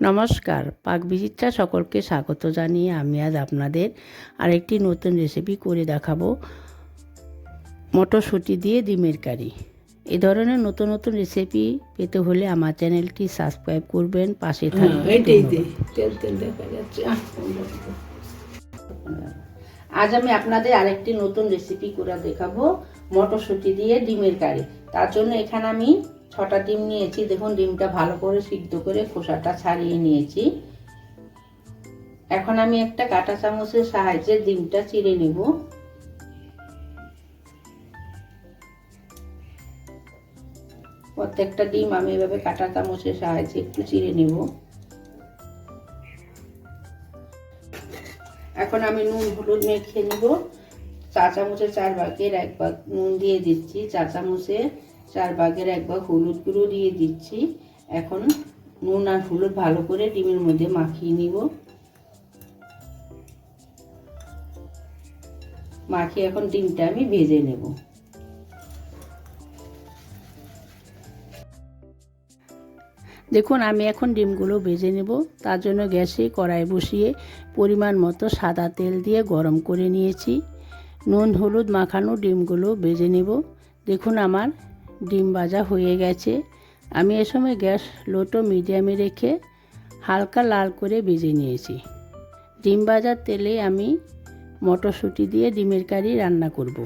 নমস্কার, পাকবিচিত্রা সকলকে স্বাগত জানিয়ে আমি আজ আপনাদের আরেকটি নতুন রেসিপি করে দেখাবো, মটরশুঁটি দিয়ে ডিমের কারি। এই ধরনের নতুন নতুন রেসিপি পেতে হলে আমার চ্যানেলটি সাবস্ক্রাইব করবেন, পাশে থাকবেন। আজ আমি আপনাদের আরেকটি নতুন রেসিপি করে দেখাবো, মটরশুঁটি দিয়ে ডিমের কারি। তার জন্য এখানে আমি 6টা ডিম নিয়েছি। দেখুন, ডিমটা ভালো করে সিদ্ধ করে খোসাটা ছাড়িয়ে নিয়েছি। এখন আমি একটা কাঁটা চামচের সাহায্যে ডিমটা চিড়ে নেব। প্রত্যেকটা ডিম আমি এভাবে কাঁটা চামচের সাহায্যে একটু চিড়ে নেব। এখন আমি নুন হলুদ মেখে নেব। 4 চামচের 4 ভাগের 1 ভাগ নুন দিয়ে দিচ্ছি, 4 চামচের 4 ভাগের 1 ভাগ হলুদ গুঁড়ো দিয়ে দিচ্ছি। এখন নুন আর হলুদ ভালো করে ডিমের মধ্যে মাখিয়ে নিব। মাখিয়ে এখন ডিমটা আমি ভেজে নেব। দেখুন, আমি এখন ডিমগুলো ভেজে নেব। তার জন্য গ্যাসে কড়াই বসিয়ে পরিমাণ মতো সাদা তেল দিয়ে গরম করে নিয়েছি। নুন হলুদ মাখানো ডিমগুলো ভেজে নেব। দেখুন, আমার ডিম ভাজা হয়ে গেছে। আমি এ সময় গ্যাস লো টু মিডিয়ামে রেখে হালকা লাল করে ভেজে নিয়েছি। ডিম ভাজার তেলে আমি মটরশুঁটি দিয়ে ডিমের কারি রান্না করব।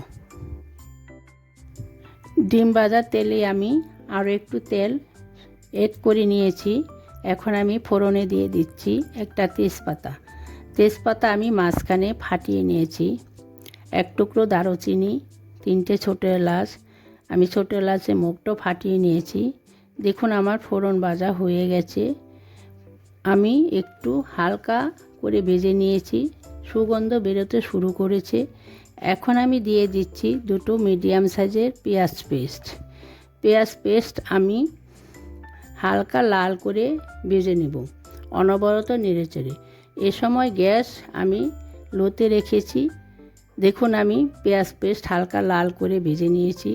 ডিম ভাজার তেলে আমি আরও একটু তেল এড করে নিয়েছি। এখন আমি ফোড়নে দিয়ে দিচ্ছি একটা তেজপাতা আমি মাঝখানে ফাটিয়ে নিয়েছি। 1 টুকরো দারুচিনি, 3টে ছোটো এলাচ, আমি ছোটো এলাচের মুখটা ফাটিয়ে নিয়েছি। দেখুন, আমার ফোড়ন ভাজা হয়ে গেছে। আমি একটু হালকা করে ভেজে নিয়েছি, সুগন্ধ বেরোতে শুরু করেছে। এখন আমি দিয়ে দিচ্ছি 2টো মিডিয়াম সাইজের পেঁয়াজ পেস্ট আমি হালকা লাল করে ভেজে নেব, অনবরত নেড়েচেড়ে। এ সময় গ্যাস আমি লোতে রেখেছি। দেখুন, আমি পেঁয়াজ পেস্ট হালকা লাল করে ভেজে নিয়েছি।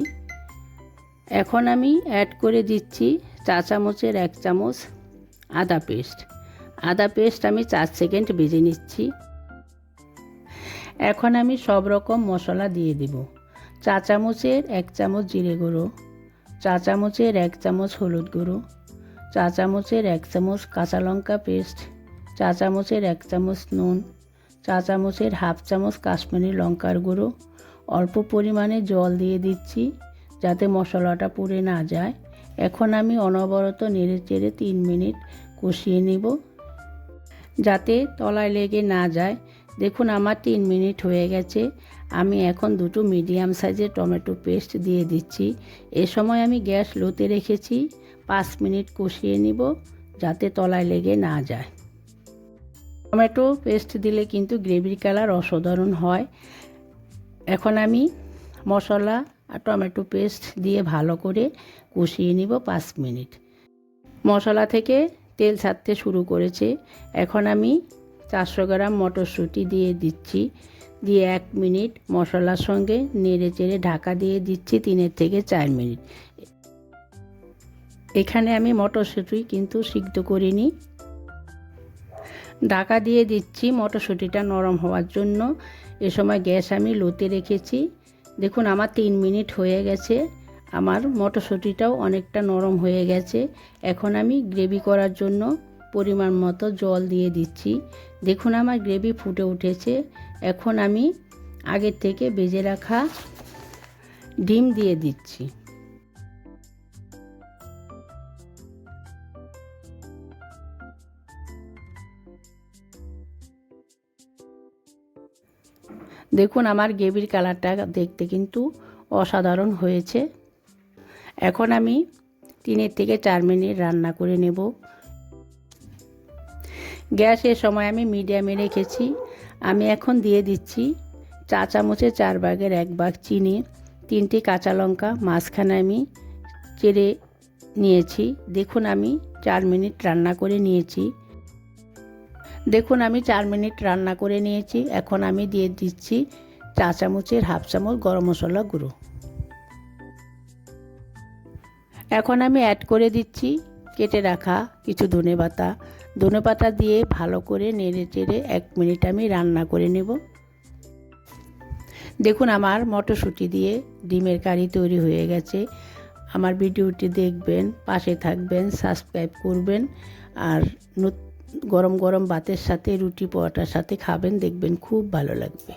এখন আমি অ্যাড করে দিচ্ছি 4 চামচের 1 চামচ আদা পেস্ট আমি 4 সেকেন্ড ভেজে নিচ্ছি। এখন আমি সব রকম মশলা দিয়ে দেব। 4 চামচের 1 চামচ জিরে গুঁড়ো, 4 চামচের 1 চামচ হলুদ গুঁড়ো, 4 চামচের 1 চামচ কাঁচা লঙ্কা পেস্ট, 4 চামচের 1 চামচ নুন, 4 চামচের হাফ চামচ কাশ্মীরি লঙ্কার গুঁড়ো। অল্প পরিমাণে জল দিয়ে দিচ্ছি যাতে মশলাটা পুড়ে না যায়। এখন আমি অনবরত নেড়েচেড়ে 3 মিনিট কষিয়ে নেব যাতে তলায় লেগে না যায়। দেখুন, আমার 3 মিনিট হয়ে গেছে। আমি এখন 2টো মিডিয়াম সাইজের টমেটো পেস্ট দিয়ে দিচ্ছি। এ সময় আমি গ্যাস লোতে রেখেছি। 5 মিনিট কষিয়ে নিব যাতে তলায় লেগে না যায়। টমেটো পেস্ট দিলে কিন্তু গ্রেভির কালার অসাধারণ হয়। এখন আমি মশলা আর টমেটো পেস্ট দিয়ে ভালো করে কষিয়ে নিব 5 মিনিট। মশলা থেকে তেল ছাড়তে শুরু করেছে। এখন আমি 400 গ্রাম মটরশুঁটি দিয়ে দিচ্ছি। দিয়ে 1 মিনিট মশলার সঙ্গে নেড়েচেড়ে ঢাকা দিয়ে দিচ্ছি 3 থেকে 4 মিনিট। এখানে আমি মটরশুঁটি কিন্তু সিদ্ধ করিনি। ঢাকা দিয়ে দিচ্ছি মটরশুঁটিটা নরম হওয়ার জন্য। এ সময় গ্যাস আমি লোতে রেখেছি। দেখুন, আমার 3 মিনিট হয়ে গেছে। আমার মটরশুঁটিটাও অনেকটা নরম হয়ে গেছে। এখন আমি গ্রেভি করার জন্য পরিমাণ মতো জল দিয়ে দিচ্ছি। দেখুন, আমার গ্রেভি ফুটে উঠেছে। এখন আমি আগের থেকে ভেজে রাখা ডিম দিয়ে দিচ্ছি। দেখুন, আমার গ্রেভির কালারটা দেখতে কিন্তু অসাধারণ হয়েছে। এখন আমি 3 থেকে 4 মিনিট রান্না করে নেব। গ্যাসের সময় আমি মিডিয়ামে রেখেছি। আমি এখন দিয়ে দিচ্ছি 4 চামচের 4 ভাগের 1 ভাগ চিনি, 3টি কাঁচা লঙ্কা মাঝখানে আমি চেড়ে নিয়েছি। দেখুন, আমি 4 মিনিট রান্না করে নিয়েছি। এখন আমি দিয়ে দিচ্ছি 4 চামচের হাফ চামচ গরম মশলা গুঁড়ো। এখন আমি অ্যাড করে দিচ্ছি কেটে রাখা কিছু ধনেপাতা দিয়ে ভালো করে নেড়ে চেড়ে 1 মিনিট আমি রান্না করে নেব। দেখুন আমার মটরশুঁটি দিয়ে ডিমের কারি তৈরি হয়ে গেছে। আমার ভিডিওটি দেখবেন, পাশে থাকবেন, সাবস্ক্রাইব করবেন, আর গরম গরম ভাতের সাথে রুটি পরোটার সাথে খাবেন, দেখবেন খুব ভালো লাগবে।